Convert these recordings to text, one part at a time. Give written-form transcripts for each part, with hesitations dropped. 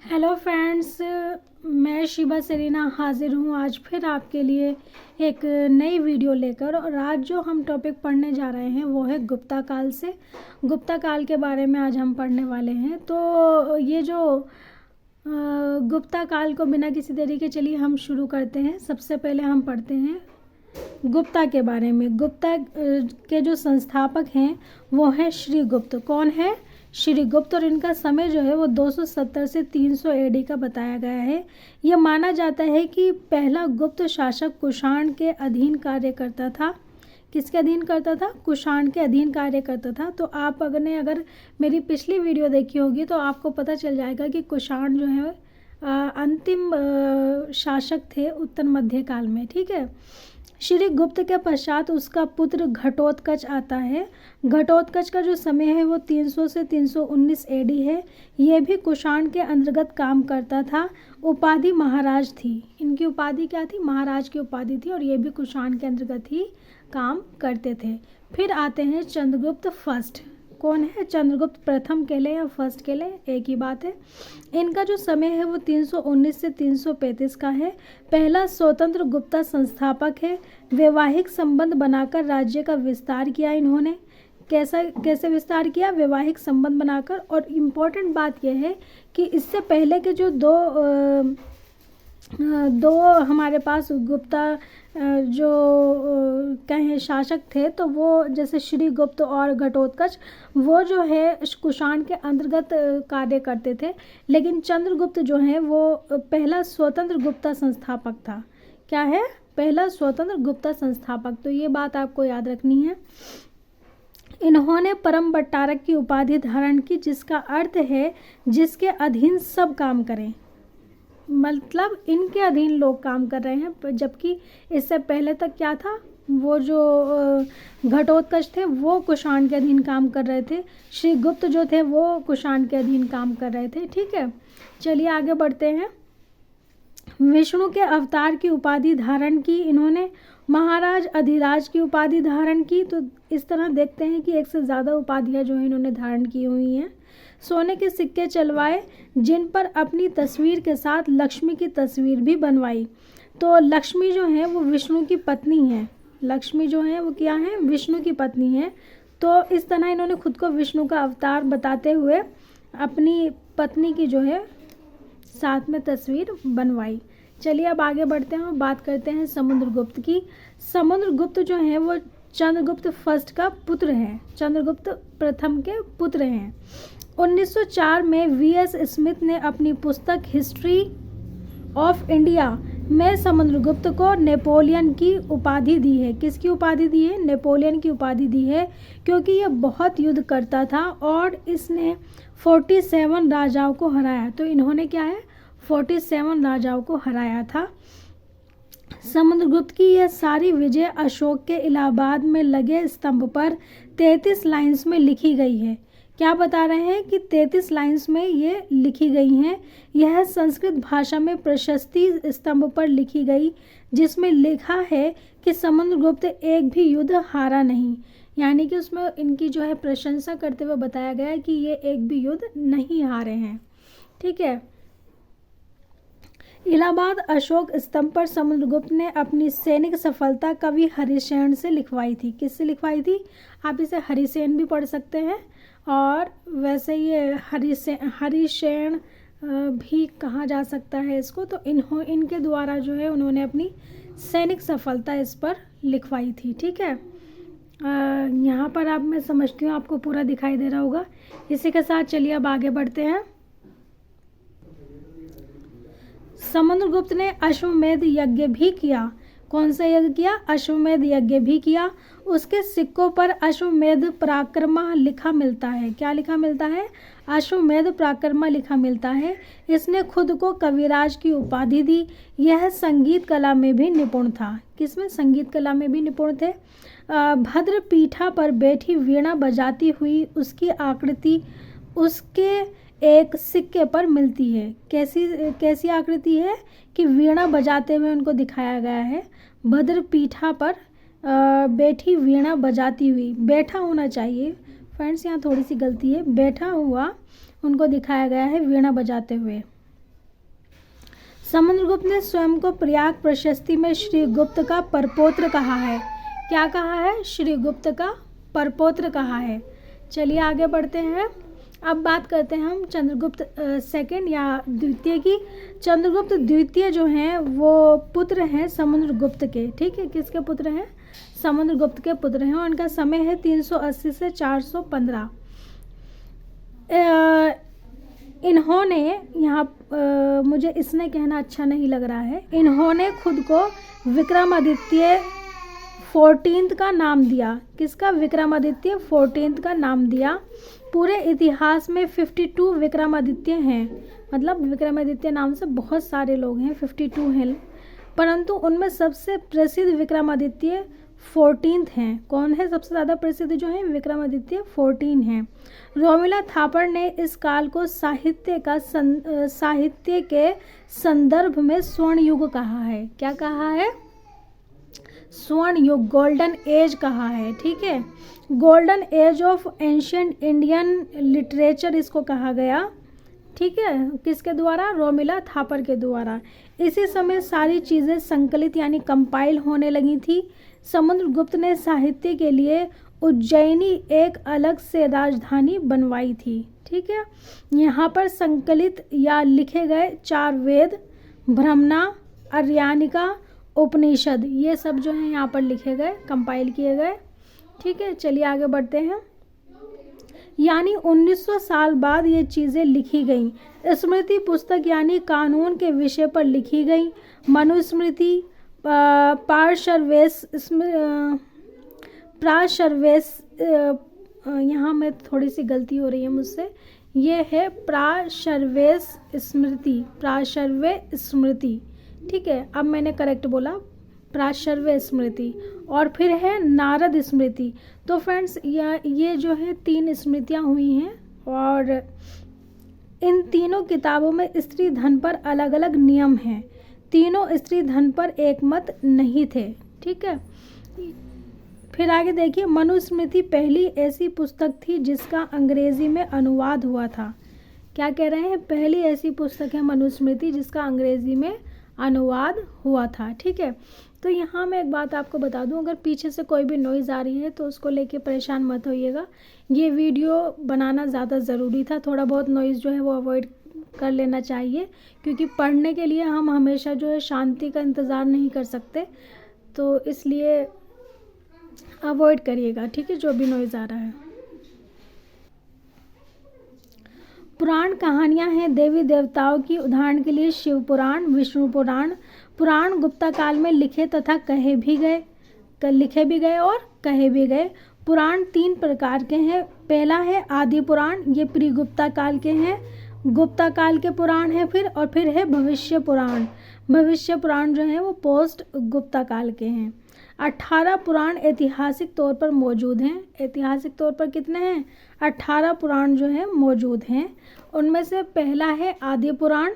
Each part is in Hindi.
हेलो फ्रेंड्स, मैं शिबा सेरीना हाजिर हूँ आज फिर आपके लिए एक नई वीडियो लेकर। और आज जो हम टॉपिक पढ़ने जा रहे हैं वो है गुप्ता काल से। गुप्ता काल के बारे में आज हम पढ़ने वाले हैं। तो ये जो गुप्ता काल को बिना किसी देरी के चलिए हम शुरू करते हैं। सबसे पहले हम पढ़ते हैं गुप्ता के बारे में। गुप्ता के जो संस्थापक हैं वो है श्रीगुप्त। कौन है? श्रीगुप्त। और इनका समय जो है वो 270 से 300 एडी का बताया गया है। यह माना जाता है कि पहला गुप्त शासक कुषाण के अधीन कार्य करता था। किसके अधीन करता था? कुषाण के अधीन कार्य करता था। तो आप अगर मेरी पिछली वीडियो देखी होगी तो आपको पता चल जाएगा कि कुषाण जो है अंतिम शासक थे उत्तर मध्यकाल में। ठीक है। श्रीगुप्त के पश्चात उसका पुत्र घटोत्कच आता है। घटोत्कच का जो समय है वो 300 से 319 एडी है। ये भी कुषाण के अंतर्गत काम करता था। उपाधि महाराज थी। इनकी उपाधि क्या थी? महाराज की उपाधि थी। और ये भी कुषाण के अंतर्गत ही काम करते थे। फिर आते हैं चंद्रगुप्त फर्स्ट। कौन है? चंद्रगुप्त प्रथम कह लें या फर्स्ट कह लें, एक ही बात है। इनका जो समय है वो 319 से 335 का है। पहला स्वतंत्र गुप्ता संस्थापक है। वैवाहिक संबंध बनाकर राज्य का विस्तार किया इन्होंने। कैसे विस्तार किया? वैवाहिक संबंध बनाकर। और इम्पोर्टेंट बात यह है कि इससे पहले के जो दो हमारे पास गुप्ता जो कहें शासक थे, तो वो जैसे श्रीगुप्त और घटोत्कच, वो जो है कुषाण के अंतर्गत कार्य करते थे। लेकिन चंद्रगुप्त जो है वो पहला स्वतंत्र गुप्ता संस्थापक था। क्या है? पहला स्वतंत्र गुप्ता संस्थापक। तो ये बात आपको याद रखनी है। इन्होंने परम बट्टारक की उपाधि धारण की, जिसका अर्थ है जिसके अधीन सब काम करें। मतलब इनके अधीन लोग काम कर रहे हैं। जबकि इससे पहले तक क्या था? वो जो घटोत्कच थे वो कुषाण के अधीन काम कर रहे थे। श्रीगुप्त जो थे वो कुषाण के अधीन काम कर रहे थे। ठीक है, चलिए आगे बढ़ते हैं। विष्णु के अवतार की उपाधि धारण की इन्होंने। महाराज अधिराज की उपाधि धारण की। तो इस तरह देखते हैं कि एक से ज़्यादा उपाधियाँ जो है इन्होंने धारण की हुई हैं। सोने के सिक्के चलवाए, जिन पर अपनी तस्वीर के साथ लक्ष्मी की तस्वीर भी बनवाई। तो लक्ष्मी जो है वो विष्णु की पत्नी है। लक्ष्मी जो है वो क्या है? विष्णु की पत्नी है। तो इस तरह इन्होंने खुद को विष्णु का अवतार बताते हुए अपनी पत्नी की जो है साथ में तस्वीर बनवाई। चलिए अब आगे बढ़ते हैं और बात करते हैं समुद्रगुप्त की। समुद्रगुप्त जो है वो चंद्रगुप्त फर्स्ट का पुत्र है। चंद्रगुप्त प्रथम के पुत्र हैं। 1904 में वीएस स्मिथ ने अपनी पुस्तक हिस्ट्री ऑफ इंडिया में समुद्रगुप्त को नेपोलियन की उपाधि दी है। किसकी उपाधि दी है? नेपोलियन की उपाधि दी है, क्योंकि यह बहुत युद्ध करता था और इसने 47 राजाओं को हराया। तो इन्होंने क्या है? 47 राजाओं को हराया था। समुद्रगुप्त की यह सारी विजय अशोक के इलाहाबाद में लगे स्तंभ पर 33 लाइन्स में लिखी गई है। क्या बता रहे हैं कि 33 लाइन्स में ये लिखी गई हैं। यह संस्कृत भाषा में प्रशस्ति स्तंभ पर लिखी गई, जिसमें लिखा है कि समुद्रगुप्त एक भी युद्ध हारा नहीं। यानी कि उसमें इनकी जो है प्रशंसा करते हुए बताया गया है कि ये एक भी युद्ध नहीं हारे हैं। ठीक है। इलाहाबाद अशोक स्तंभ पर समुद्रगुप्त ने अपनी सैनिक सफलता कवि हरिसेन से लिखवाई थी। किससे लिखवाई थी? आप इसे हरिसेन भी पढ़ सकते हैं और वैसे ये हरिसेन भी कहा जा सकता है इसको। तो इनके द्वारा जो है उन्होंने अपनी सैनिक सफलता इस पर लिखवाई थी। ठीक है। यहाँ पर आप, मैं समझती हूँ आपको पूरा दिखाई दे रहा होगा। इसी के साथ चलिए अब आगे बढ़ते हैं। समुद्रगुप्त ने अश्वमेध यज्ञ भी किया। कौन सा यज्ञ किया? अश्वमेध यज्ञ भी किया। उसके सिक्कों पर अश्वमेध पराक्रमा लिखा मिलता है। क्या लिखा मिलता है? अश्वमेध पराक्रमा लिखा मिलता है। इसने खुद को कविराज की उपाधि दी। यह संगीत कला में भी निपुण था। किसमें? संगीत कला में भी निपुण थे। भद्र पीठा पर बैठी वीणा बजाती हुई उसकी आकृति उसके एक सिक्के पर मिलती है। कैसी आकृति है? कि वीणा बजाते हुए उनको दिखाया गया है। भद्र पीठा पर बैठी वीणा बजाती हुई, बैठा होना चाहिए फ्रेंड्स, यहाँ थोड़ी सी गलती है, बैठा हुआ उनको दिखाया गया है वीणा बजाते हुए। समुद्रगुप्त ने स्वयं को प्रयाग प्रशस्ति में श्री गुप्त का परपौत्र कहा है। क्या कहा है? श्री गुप्त का परपौत्र कहा है। चलिए आगे बढ़ते हैं। अब बात करते हैं हम चंद्रगुप्त सेकंड या द्वितीय की। चंद्रगुप्त द्वितीय जो हैं वो पुत्र हैं समुद्रगुप्त के। ठीक है, किसके पुत्र हैं? समुद्रगुप्त के पुत्र हैं। और उनका समय है 380 से 415। इन्होंने यहाँ मुझे इसने कहना अच्छा नहीं लग रहा है। इन्होंने खुद को विक्रमादित्य 14th का नाम दिया। किसका? विक्रमादित्य 14th का नाम दिया। पूरे इतिहास में 52 विक्रमादित्य हैं, मतलब विक्रमादित्य नाम से बहुत सारे लोग हैं, 52 हैं, परंतु उनमें सबसे प्रसिद्ध विक्रमादित्य 14th हैं। कौन है सबसे ज़्यादा प्रसिद्ध? जो है विक्रमादित्य 14 हैं। रोमिला थापर ने इस काल को साहित्य के संदर्भ में स्वर्ण युग कहा है। क्या कहा है? स्वर्ण युग, गोल्डन एज कहा है। ठीक है, golden age of ancient Indian literature इसको कहा गया। ठीक है, किसके द्वारा? रोमिला थापर के द्वारा। इसी समय सारी चीज़ें संकलित यानी कंपाइल होने लगी थी। समुद्रगुप्त ने साहित्य के लिए उज्जैनी एक अलग से राजधानी बनवाई थी। ठीक है, यहाँ पर संकलित या लिखे गए 4 वेद, ब्रह्मणा, आर्यानिका, उपनिषद, ये सब जो है यहाँ पर लिखे गए, कंपाइल किए गए। ठीक है, चलिए आगे बढ़ते हैं। यानी 1900 साल बाद ये चीज़ें लिखी गई। स्मृति पुस्तक यानी कानून के विषय पर लिखी गई। मनुस्मृति, प्राशर्वेश, यहाँ में थोड़ी सी गलती हो रही है मुझसे, ये है प्राशर्वेश स्मृति, प्राशर्वे स्मृति। ठीक है, अब मैंने करेक्ट बोला, प्राशर्वे स्मृति। और फिर है नारद स्मृति। तो फ्रेंड्स ये जो है 3 स्मृतियाँ हुई हैं, और इन तीनों किताबों में स्त्री धन पर अलग अलग नियम हैं। तीनों स्त्री धन पर एक मत नहीं थे। ठीक है, फिर आगे देखिए। मनुस्मृति पहली ऐसी पुस्तक थी जिसका अंग्रेजी में अनुवाद हुआ था। क्या कह रहे हैं? पहली ऐसी पुस्तक है मनुस्मृति जिसका अंग्रेजी में अनुवाद हुआ था। ठीक है, तो यहाँ मैं एक बात आपको बता दूं, अगर पीछे से कोई भी नॉइज़ आ रही है तो उसको लेके परेशान मत होइएगा। ये वीडियो बनाना ज़्यादा ज़रूरी था, थोड़ा बहुत नॉइज़ जो है वो अवॉइड कर लेना चाहिए, क्योंकि पढ़ने के लिए हम हमेशा जो है शांति का इंतज़ार नहीं कर सकते, तो इसलिए अवॉइड करिएगा। ठीक है, जो भी नॉइज़ आ रहा है। पुराण कहानियाँ हैं देवी देवताओं की। उदाहरण के लिए शिव पुराण, विष्णु पुराण। पुराण गुप्ता काल में लिखे तथा लिखे भी गए और कहे भी गए। पुराण 3 प्रकार के हैं। पहला है आदि पुराण, ये प्री गुप्ता काल के हैं। गुप्ता काल के पुराण है फिर है भविष्य पुराण। भविष्य पुराण जो है वो पोस्ट गुप्ता काल के हैं। 18 पुराण ऐतिहासिक तौर पर मौजूद हैं। ऐतिहासिक तौर पर कितने हैं? 18 पुराण जो है मौजूद हैं। उनमें से पहला है आदि पुराण,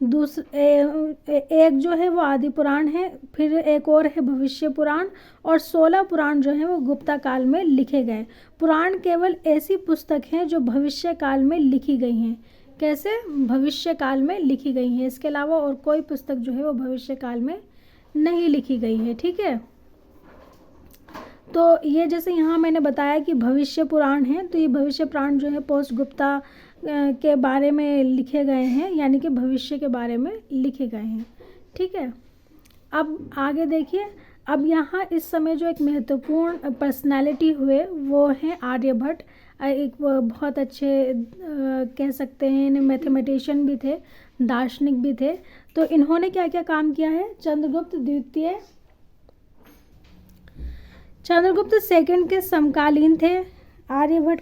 एक जो है वो आदि पुराण है, फिर एक और है भविष्य पुराण, और 16 पुराण जो है वो गुप्ता काल में लिखे गए। पुराण केवल ऐसी पुस्तक हैं जो भविष्य काल में लिखी गई हैं। कैसे? भविष्य काल में लिखी गई हैं। इसके अलावा और कोई पुस्तक जो है वो भविष्य काल में नहीं लिखी गई है। ठीक है, तो ये जैसे यहाँ मैंने बताया कि भविष्य पुराण है, तो ये भविष्य पुराण जो है पोस्ट गुप्ता के बारे में लिखे गए हैं, यानी कि भविष्य के बारे में लिखे गए हैं। ठीक है, अब आगे देखिए। अब यहाँ इस समय जो एक महत्वपूर्ण पर्सनालिटी हुए वो हैं आर्यभट्ट। एक बहुत अच्छे कह सकते हैं, मैथमेटिशियन भी थे, दार्शनिक भी थे। तो इन्होंने क्या क्या काम किया है? चंद्रगुप्त सेकंड के समकालीन थे। आर्यभट्ट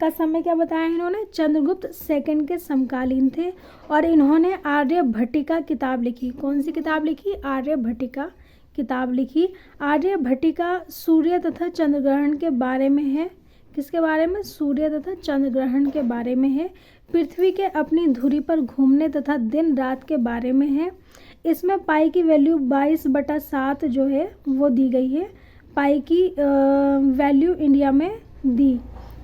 का समय क्या बताया इन्होंने? चंद्रगुप्त सेकंड के समकालीन थे, और इन्होंने आर्यभट्टिका किताब लिखी। कौन सी किताब लिखी? आर्यभट्टिका किताब लिखी। आर्यभट्टिका सूर्य तथा चंद्रग्रहण के बारे में है। किसके बारे में? सूर्य तथा चंद्रग्रहण के बारे में है। पृथ्वी के अपनी धुरी पर घूमने तथा दिन रात के बारे में है। इसमें पाई की वैल्यू 22/7 जो है वो दी गई है। पाई की वैल्यू इंडिया में दी।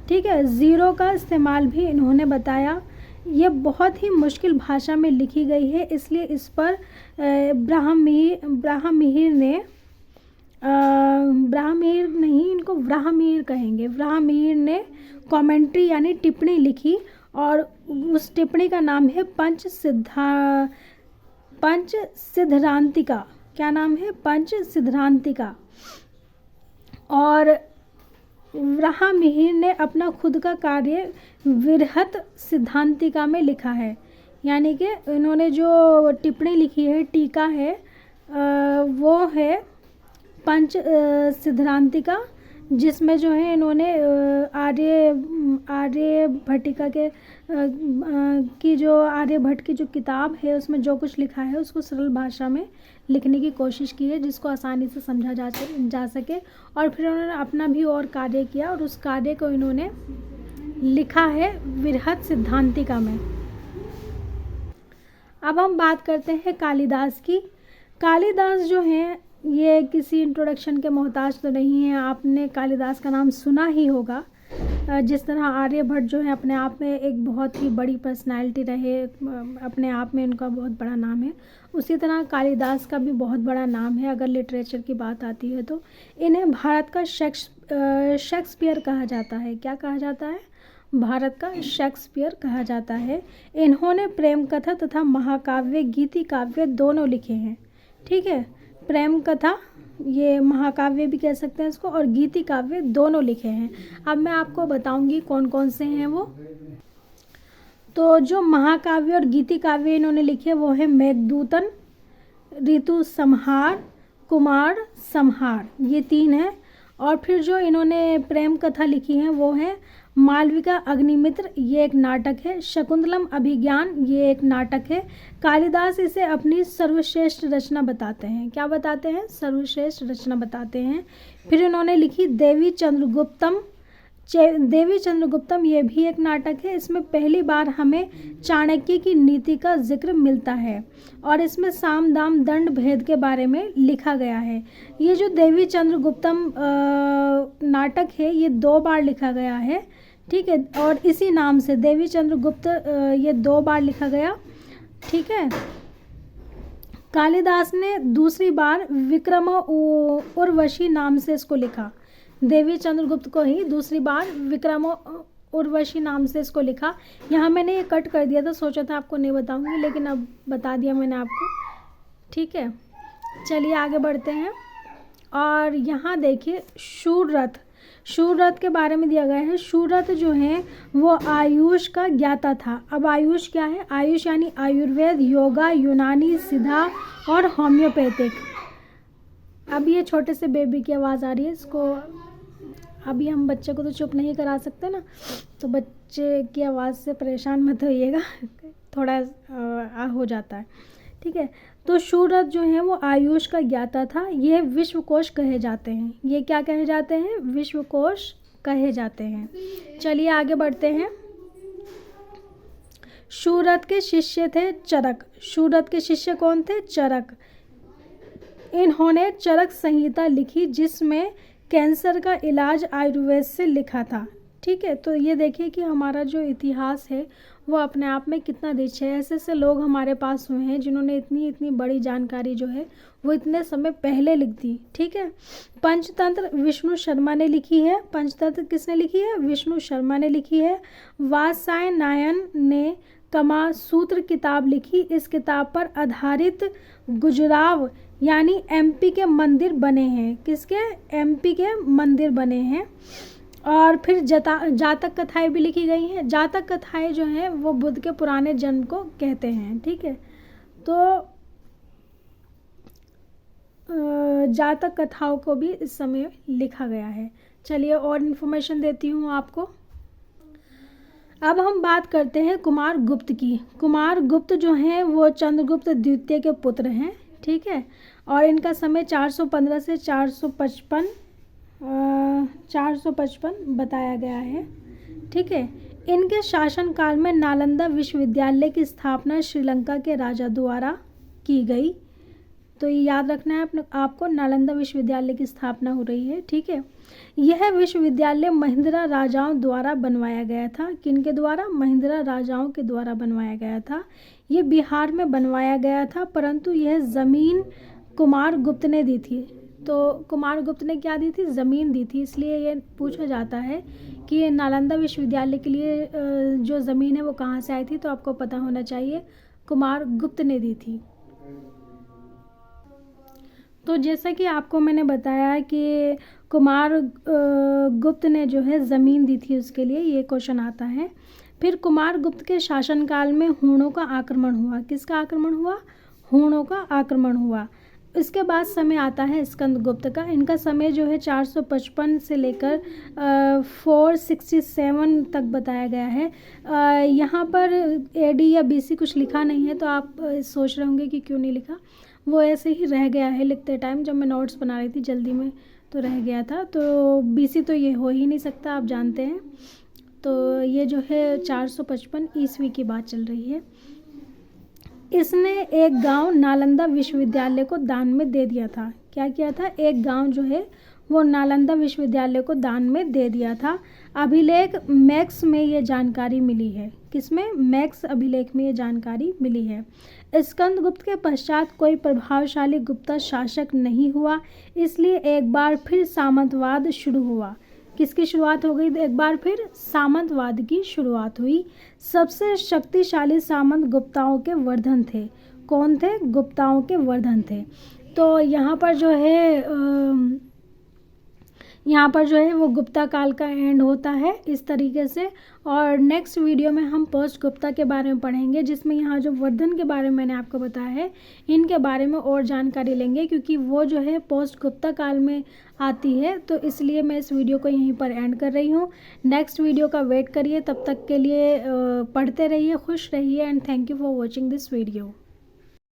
ठीक है, ज़ीरो का इस्तेमाल भी इन्होंने बताया। ये बहुत ही मुश्किल भाषा में लिखी गई है, इसलिए इस पर ब्राह्मीर ने ब्राह्मीर नहीं, इनको व्राह्मीर कहेंगे, व्राह्मीर ने कमेंट्री यानी टिप्पणी लिखी और उस टिप्पणी का नाम है पंच सिद्धांतिका। क्या नाम है? पंच सिद्धांतिका। और व्राह्मीर ने अपना खुद का कार्य विरहत सिद्धांतिका में लिखा है, यानी कि इन्होंने जो टिप्पणी लिखी है, टीका है, वो है पंच सिद्धांतिका, जिसमें जो है इन्होंने आर्यभट्टिका के की जो आर्यभट्ट की जो किताब है उसमें जो कुछ लिखा है उसको सरल भाषा में लिखने की कोशिश की है, जिसको आसानी से समझा जा सके। और फिर उन्होंने अपना भी और कार्य किया और उस कार्य को इन्होंने लिखा है विरहत सिद्धांतिका में। अब हम बात करते हैं कालिदास की। कालिदास जो हैं ये किसी इंट्रोडक्शन के मोहताज तो नहीं है, आपने कालिदास का नाम सुना ही होगा। जिस तरह आर्यभट्ट जो है अपने आप में एक बहुत ही बड़ी पर्सनालिटी रहे, अपने आप में उनका बहुत बड़ा नाम है, उसी तरह कालिदास का भी बहुत बड़ा नाम है। अगर लिटरेचर की बात आती है तो इन्हें भारत का शेक्सपियर कहा जाता है। क्या कहा जाता है? भारत का शेक्सपियर कहा जाता है। इन्होंने प्रेम कथा तथा महाकाव्य, गीति काव्य दोनों लिखे हैं। ठीक है, प्रेम कथा, ये महाकाव्य भी कह सकते हैं इसको, और गीति काव्य दोनों लिखे हैं। अब मैं आपको बताऊंगी कौन कौन से हैं वो। तो जो महाकाव्य और गीति काव्य इन्होंने लिखे वो है मेघदूतन, ऋतु संहार, कुमार संहार, ये 3 हैं। और फिर जो इन्होंने प्रेम कथा लिखी है वो है मालविका अग्निमित्र, ये एक नाटक है। शकुंतलम अभिज्ञान, ये एक नाटक है। कालिदास इसे अपनी सर्वश्रेष्ठ रचना बताते हैं। क्या बताते हैं? सर्वश्रेष्ठ रचना बताते हैं। फिर इन्होंने लिखी देवी चंद्रगुप्तम, ये भी एक नाटक है। इसमें पहली बार हमें चाणक्य की नीति का जिक्र मिलता है और इसमें साम दाम दंड भेद के बारे में लिखा गया है। ये जो देवी चंद्रगुप्तम नाटक है ये 2 बार लिखा गया है। ठीक है, और इसी नाम से देवी चंद्रगुप्त ये 2 बार लिखा गया। ठीक है, कालिदास ने दूसरी बार विक्रम उर्वशी नाम से इसको लिखा। देवी चंद्रगुप्त को ही दूसरी बार विक्रम उर्वशी नाम से इसको लिखा। यहाँ मैंने ये कट कर दिया था, सोचा था आपको नहीं बताऊंगी, लेकिन अब बता दिया मैंने आपको। ठीक है, चलिए आगे बढ़ते हैं। और यहाँ देखिए शूररथ के बारे में दिया गया है। शूररथ जो है वो आयुष का ज्ञाता था। अब आयुष क्या है? आयुष यानी आयुर्वेद, योगा, यूनानी, सिद्धा और होम्योपैथिक। अब ये छोटे से बेबी की आवाज़ आ रही है, इसको अभी हम बच्चे को तो चुप नहीं करा सकते ना, तो बच्चे की आवाज़ से परेशान मत होइएगा, थोड़ा हो जाता है। ठीक है, तो शूररथ जो है वो आयुष का ज्ञाता था। ये विश्वकोश कहे जाते हैं। ये क्या कहे जाते हैं? विश्वकोश कहे जाते हैं। चलिए आगे बढ़ते हैं। शूररथ के शिष्य थे चरक। शूररथ के शिष्य कौन थे? चरक। इन्होंने चरक संहिता लिखी जिसमें कैंसर का इलाज आयुर्वेद से लिखा था। ठीक है, तो ये देखिए कि हमारा जो इतिहास है वो अपने आप में कितना रिच है। ऐसे ऐसे लोग हमारे पास हुए हैं जिन्होंने इतनी बड़ी जानकारी जो है वो इतने समय पहले लिख दी। ठीक है, पंचतंत्र विष्णु शर्मा ने लिखी है। पंचतंत्र किसने लिखी है? विष्णु शर्मा ने लिखी है। वात्स्यायन ने कमा सूत्र किताब लिखी। इस किताब पर आधारित गुजराव यानी एमपी के मंदिर बने हैं। किसके? एमपी के मंदिर बने हैं। और फिर जातक कथाएं भी लिखी गई हैं। जातक कथाएं जो हैं वो बुद्ध के पुराने जन्म को कहते हैं। ठीक है, तो जातक कथाओं को भी इस समय लिखा गया है। चलिए और इन्फॉर्मेशन देती हूँ आपको। अब हम बात करते हैं कुमार गुप्त की। कुमार गुप्त जो हैं वो चंद्रगुप्त द्वितीय के पुत्र हैं। ठीक है, और इनका समय 415 से 455 बताया गया है। ठीक है, इनके शासनकाल में नालंदा विश्वविद्यालय की स्थापना श्रीलंका के राजा द्वारा की गई। तो ये याद रखना है अपने आपको, नालंदा विश्वविद्यालय की स्थापना हो रही है, ठीक है। यह विश्वविद्यालय महिंद्रा राजाओं द्वारा बनवाया गया था। किनके द्वारा? महिंद्रा राजाओं के द्वारा बनवाया गया था। ये बिहार में बनवाया गया था, परंतु यह ज़मीन कुमार गुप्त ने दी थी। तो कुमार गुप्त ने क्या दी थी? ज़मीन दी थी। इसलिए ये पूछा जाता है कि ये नालंदा विश्वविद्यालय के लिए जो ज़मीन है वो कहाँ से आई थी, तो आपको पता होना चाहिए, कुमार गुप्त ने दी थी। तो जैसा कि आपको मैंने बताया कि कुमार गुप्त ने जो है ज़मीन दी थी उसके लिए, ये क्वेश्चन आता है। फिर कुमार गुप्त के शासनकाल में हूणों का आक्रमण हुआ। किसका आक्रमण हुआ? हूणों का आक्रमण हुआ। इसके बाद समय आता है स्कंदगुप्त का। इनका समय जो है 455 से लेकर 467 तक बताया गया है। यहाँ पर एडी या बीसी कुछ लिखा नहीं है, तो आप सोच रहे होंगे कि क्यों नहीं लिखा। वो ऐसे ही रह गया है लिखते टाइम, जब मैं नोट्स बना रही थी जल्दी में तो रह गया था। तो बीसी तो ये हो ही नहीं सकता, आप जानते हैं। तो ये जो है 455 ईस्वी की बात चल रही है। इसने एक गांव नालंदा विश्वविद्यालय को दान में दे दिया था। क्या किया था? एक गांव जो है वो नालंदा विश्वविद्यालय को दान में दे दिया था। अभिलेख मैक्स में ये जानकारी मिली है। किसमें? मैक्स अभिलेख में ये जानकारी मिली है। स्कंदगुप्त के पश्चात कोई प्रभावशाली गुप्ता शासक नहीं हुआ, इसलिए एक बार फिर सामंतवाद शुरू हुआ। किसकी शुरुआत हो गई? एक बार फिर सामंतवाद की शुरुआत हुई। सबसे शक्तिशाली सामंत गुप्ताओं के वर्धन थे। कौन थे? गुप्ताओं के वर्धन थे। तो यहाँ पर जो है वो गुप्ता काल का एंड होता है इस तरीके से। और नेक्स्ट वीडियो में हम पोस्ट गुप्ता के बारे में पढ़ेंगे, जिसमें यहाँ जो वर्धन के बारे में मैंने आपको बताया है, इनके बारे में और जानकारी लेंगे, क्योंकि वो जो है पोस्ट गुप्ता काल में आती है। तो इसलिए मैं इस वीडियो को यहीं पर एंड कर रही हूँ। नेक्स्ट वीडियो का वेट करिए, तब तक के लिए पढ़ते रहिए, खुश रहिए, and thank you for watching this video.